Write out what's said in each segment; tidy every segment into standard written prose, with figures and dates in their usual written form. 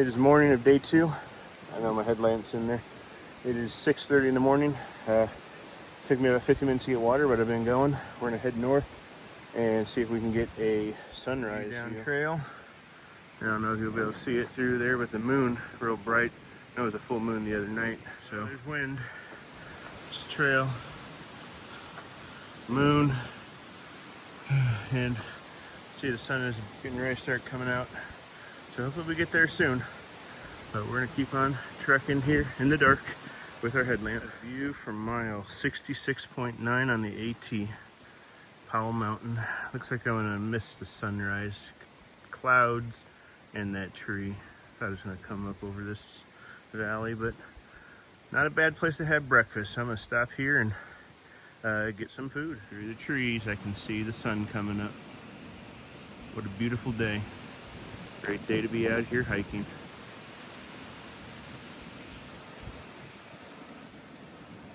It is morning of day 2. I know my headlamp's in there. It is 6:30 in the morning. Took me about 50 minutes to get water, but I've been going. We're gonna head north and see if we can get a sunrise down trail. I don't know if you'll be able to see it through there, but the moon real bright. It was a full moon the other night, so there's wind. It's a trail, moon, and see the sun is getting ready to start coming out. So hopefully we get there soon. But we're gonna keep on trekking here in the dark with our headlamp. A view from mile 66.9 on the AT, Powell Mountain. Looks like I'm gonna miss the sunrise. Clouds and that tree. Thought I was gonna come up over this valley, but not a bad place to have breakfast. So I'm gonna stop here and get some food. Through the trees, I can see the sun coming up. What a beautiful day. Great day to be out here hiking.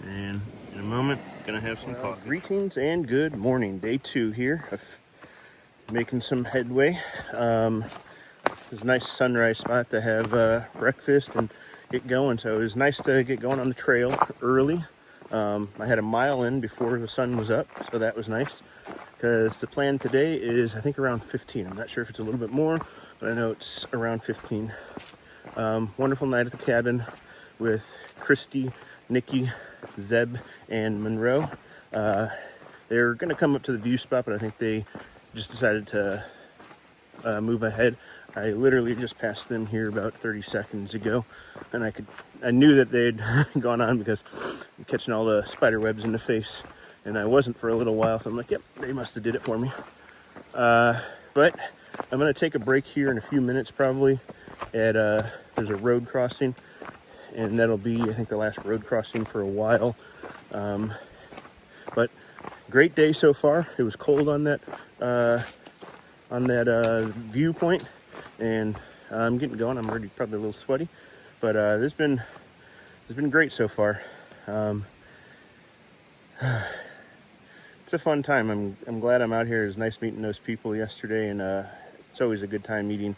And in a moment, gonna have some coffee. Greetings and good morning. Day 2 here of making some headway. It's a nice sunrise spot to have breakfast and get going. So it was nice to get going on the trail early. I had a mile in before the sun was up, so that was nice. Because the plan today is, I think, around 15. I'm not sure if it's a little bit more, but I know it's around 15. Wonderful night at the cabin with Christy, Nikki, Zeb, and Monroe. They're going to come up to the view spot, but I think they just decided to move ahead. I literally just passed them here about 30 seconds ago, and I knew that they'd gone on because I'm catching all the spider webs in the face, and I wasn't for a little while, so I'm like, yep, they must have did it for me. But I'm going to take a break here in a few minutes probably at, there's a road crossing, and that'll be, I think, the last road crossing for a while. But great day so far. It was cold on that viewpoint, and I'm getting going. I'm already probably a little sweaty, but it's been great so far. It's a fun time. I'm glad I'm out here. It was nice meeting those people yesterday, and it's always a good time meeting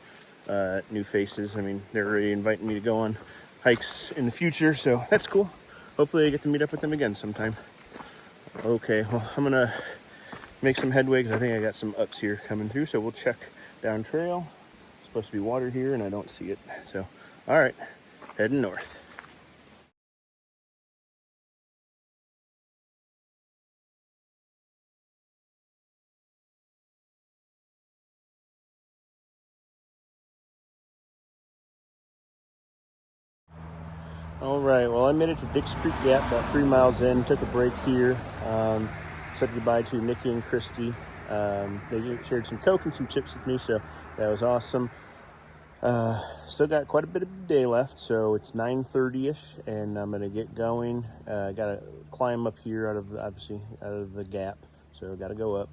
new faces. I mean, they're already inviting me to go on hikes in the future, so that's cool. Hopefully I get to meet up with them again sometime. Okay, well, I'm gonna make some headway because I think I got some ups here coming through, so we'll check down trail. It's supposed to be water here and I don't see it, so all right, heading north. All right, well, I made it to Dix Creek Gap about 3 miles in, took a break here, said goodbye to Nikki and Christy. They shared some Coke and some chips with me, so that was awesome. Still got quite a bit of the day left, so it's 9:30ish, and I'm gonna get going. Gotta climb up here out of the gap, so gotta go up.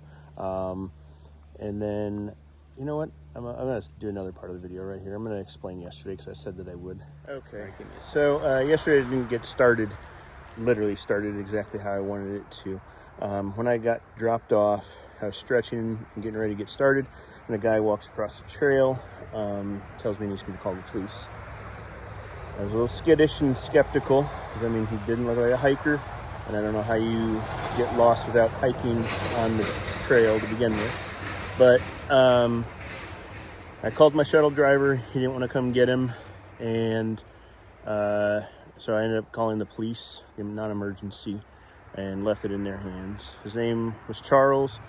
And then, you know what? I'm gonna do another part of the video right here. I'm gonna explain yesterday because I said that I would. Okay. So yesterday I didn't get started. Literally started exactly how I wanted it to. When I got dropped off, I was stretching and getting ready to get started, and a guy walks across the trail, tells me he needs me to call the police. I was a little skittish and skeptical, because I mean, he didn't look like a hiker, and I don't know how you get lost without hiking on the trail to begin with. But I called my shuttle driver. He didn't want to come get him, and so I ended up calling the police, non-emergency, and left it in their hands. His name was Charles.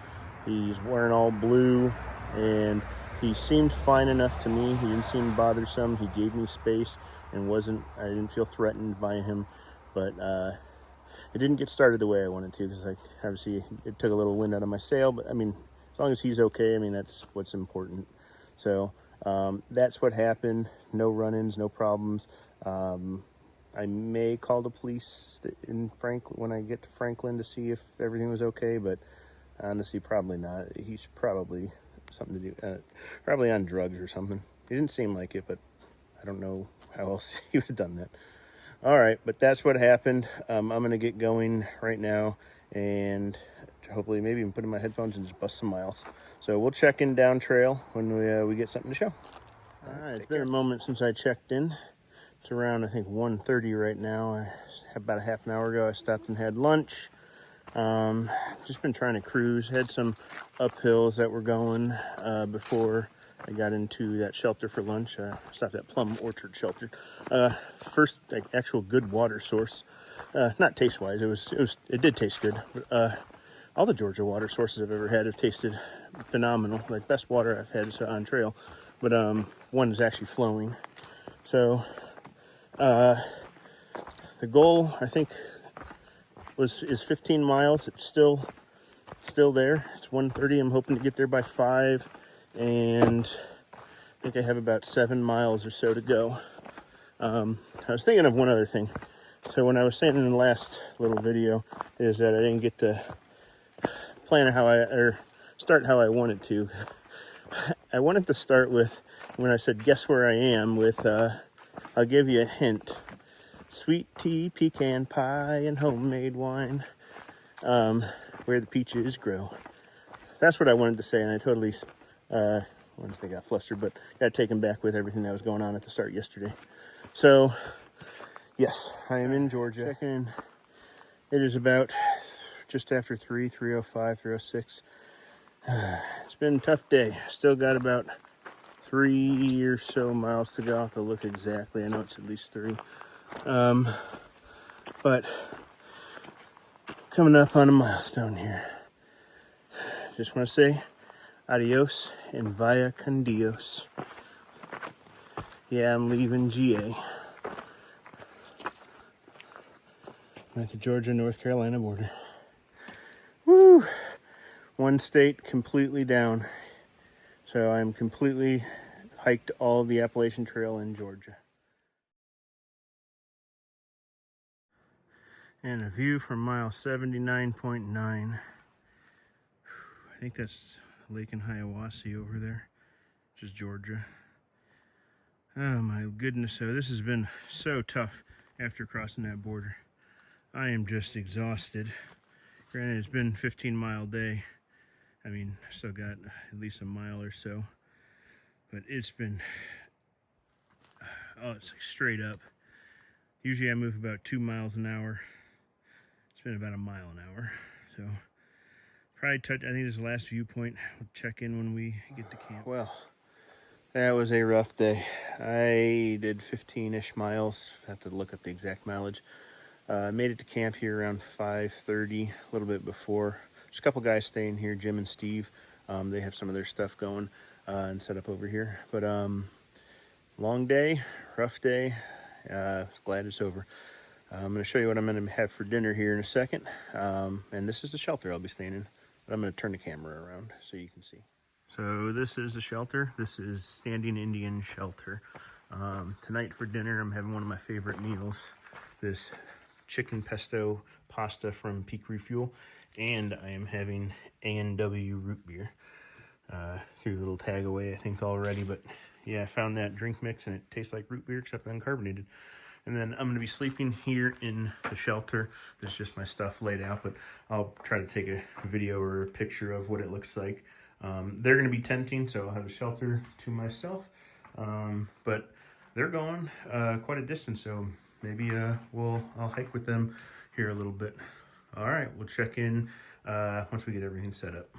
He's wearing all blue, and he seemed fine enough to me. He didn't seem bothersome. He gave me space and I didn't feel threatened by him, but it didn't get started the way I wanted to, because obviously it took a little wind out of my sail. But I mean, as long as he's okay, I mean, that's what's important. So that's what happened. No run-ins, no problems. I may call the police when I get to Franklin to see if everything was okay, but honestly, probably not. He's probably something to do, probably on drugs or something. He didn't seem like it, but I don't know how else he would have done that. All right, but that's what happened. I'm gonna get going right now, and hopefully maybe even put in my headphones and just bust some miles. So we'll check in down trail when we get something to show. Alright, it's been a moment since I checked in. It's around, I think, 1:30 right now. About a half an hour ago, I stopped and had lunch. Just been trying to cruise. Had some uphills that were going before I got into that shelter for lunch. Stopped at Plum Orchard Shelter. First, like, actual good water source. Not taste-wise. It did taste good. But, all the Georgia water sources I've ever had have tasted phenomenal. Like, best water I've had is on trail. But one is actually flowing. So the goal, I think, is 15 miles. It's still there. It's 1:30. I'm hoping to get there by 5, and I think I have about 7 miles or so to go. I was thinking of one other thing. So when I was saying in the last little video is that I didn't get to plan start how I wanted to. I wanted to start with when I said guess where I am with I'll give you a hint. Sweet tea, pecan pie, and homemade wine, where the peaches grow. That's what I wanted to say, and I totally, once they got flustered, but got taken back with everything that was going on at the start yesterday. So, yes, I am in Georgia. Checking in. It is about just after 3:05, 3:06. It's been a tough day. Still got about 3 or so miles to go. I'll have to look exactly. I know it's at least 3. But coming up on a milestone here. Just want to say adios and via con Dios. Yeah, I'm leaving GA. I'm at the Georgia-North Carolina border. Woo! One state completely down. So I'm completely hiked all of the Appalachian Trail in Georgia. And a view from mile 79.9. I think that's Lake in Hiawassee over there, which is Georgia. Oh my goodness, so this has been so tough after crossing that border. I am just exhausted. Granted, it's been a 15-mile day. I mean, I still got at least a mile or so. But it's been, it's like straight up. Usually I move about 2 miles an hour. It's been about a mile an hour. So probably I think this is the last viewpoint. We'll check in when we get to camp. Well, that was a rough day. I did 15-ish miles. I have to look up the exact mileage. Made it to camp here around 5:30, a little bit before. There's a couple guys staying here, Jim and Steve. They have some of their stuff going and set up over here. But long day, rough day. Glad it's over. I'm going to show you what I'm going to have for dinner here in a second. And this is the shelter I'll be staying in. But I'm going to turn the camera around so you can see. So this is the shelter. This is Standing Indian Shelter. Tonight for dinner, I'm having one of my favorite meals. This chicken pesto pasta from Peak Refuel. And I am having A&W root beer. Threw a little tag away, I think, already. But yeah, I found that drink mix and it tastes like root beer except uncarbonated. And then I'm going to be sleeping here in the shelter. There's just my stuff laid out, but I'll try to take a video or a picture of what it looks like. They're going to be tenting, so I'll have a shelter to myself. But they're going quite a distance, so maybe I'll hike with them here a little bit. All right, we'll check in once we get everything set up.